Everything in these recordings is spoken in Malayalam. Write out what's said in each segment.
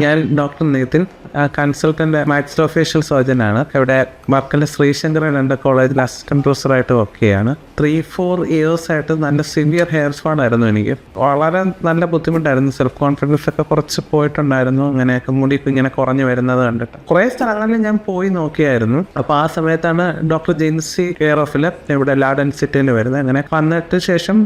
ഞാൻ ഡോക്ടർ നിതിൻ, കൺസൾട്ടൻ്റ് മാക്സിലോഫേഷ്യൽ സർജനാണ്. ഇവിടെ വർക്കല ശ്രീശങ്കർ എൻ്റെ കോളേജിൽ അസിസ്റ്റൻറ്റ് പ്രൊഫസറായിട്ട് വർക്ക് ചെയ്യാണ്. 3-4 years ആയിട്ട് നല്ല സിവിയർ ഹെയർ ഫാൾ ആയിരുന്നു എനിക്ക്. വളരെ നല്ല ബുദ്ധിമുട്ടായിരുന്നു. സെൽഫ് കോൺഫിഡൻസ് ഒക്കെ കുറച്ച് പോയിട്ടുണ്ടായിരുന്നു. അങ്ങനെ മുടി ഇങ്ങനെ കുറഞ്ഞു വരുന്നത് കണ്ടിട്ട് കുറേ സ്ഥലങ്ങളിൽ ഞാൻ പോയി നോക്കിയായിരുന്നു. അപ്പോൾ ആ സമയത്താണ് ഡോക്ടർ ജിൻസി കെയർ ഓഫിൽ ഇവിടെ ലാ ഡെൻസിറ്റിയിൽ വരുന്നത്. അങ്ങനെ വന്നിട്ട് ശേഷം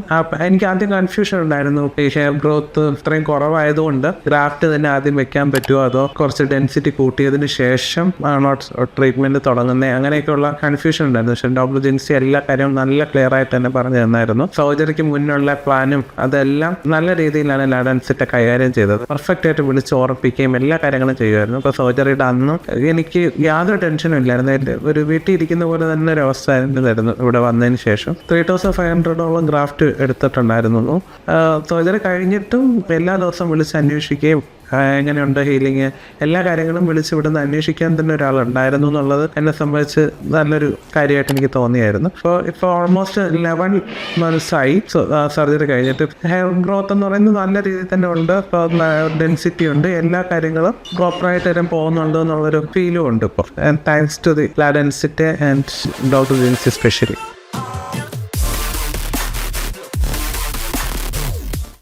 എനിക്ക് ആദ്യം കൺഫ്യൂഷൻ ഉണ്ടായിരുന്നു. ഈ ഹെയർ ഗ്രോത്ത് ഇത്രയും കുറവായതുകൊണ്ട് ഗ്രാഫ്റ്റ് തന്നെ ആദ്യം വെക്കാൻ പറ്റുമോ, അതോ കുറച്ച് ഡെൻസിറ്റി കൂട്ടിയതിന് ശേഷം ആണോ ട്രീറ്റ്മെൻറ്റ് തുടങ്ങുന്നത്, അങ്ങനെയൊക്കെയുള്ള കൺഫ്യൂഷൻ ഉണ്ടായിരുന്നു. പക്ഷേ ഡോക്ടർ ജിൻസി എല്ലാ കാര്യവും നല്ല ക്ലിയർ ആയിട്ട് തന്നെ പറഞ്ഞു തന്നായിരുന്നു. സർജറിക്ക് മുന്നുള്ള പ്ലാനും അതെല്ലാം നല്ല രീതിയിലാണ് ലാ ഡെൻസിറ്റി കൈകാര്യം ചെയ്തത്. പെർഫെക്റ്റ് ആയിട്ട് വിളിച്ച് ഓർപ്പിക്കുകയും എല്ലാ കാര്യങ്ങളും ചെയ്യുമായിരുന്നു. ഇപ്പോൾ സർജറിയുടെ അന്നും എനിക്ക് യാതൊരു ടെൻഷനും ഇല്ലായിരുന്നു. ഒരു വീട്ടിൽ ഇരിക്കുന്ന പോലെ തന്നെ ഒരു അവസ്ഥ ആയിരുന്നു ഇവിടെ വന്നതിന് ശേഷം. 3500 ഗ്രാഫ്റ്റ് എടുത്തിട്ടുണ്ടായിരുന്നു. സർജറി കഴിഞ്ഞിട്ടും എല്ലാ ദിവസവും വിളിച്ച് അന്വേഷിക്കുകയും എങ്ങനെയുണ്ട് ഹീലിങ്, എല്ലാ കാര്യങ്ങളും വിളിച്ച് ഇവിടുന്ന് അന്വേഷിക്കാൻ തന്നെ ഒരാളുണ്ടായിരുന്നു എന്നുള്ളത് എന്നെ സംബന്ധിച്ച് നല്ലൊരു കാര്യമായിട്ട് എനിക്ക് തോന്നിയായിരുന്നു. ഇപ്പോൾ ഓൾമോസ്റ്റ് 11 months ആയി സർജറി കഴിഞ്ഞിട്ട്. ഹെയർ ഗ്രോത്ത് എന്ന് പറയുന്നത് നല്ല രീതിയിൽ തന്നെ ഉണ്ട്. ഇപ്പോൾ ഡെൻസിറ്റി ഉണ്ട്, എല്ലാ കാര്യങ്ങളും പ്രോപ്പറായിട്ട് തന്നെ പോകുന്നുണ്ട് എന്നുള്ളൊരു ഫീലും ഉണ്ട് ഇപ്പോൾ. താങ്ക്സ് ടു ദി ലാ density and doctor Jincy specially.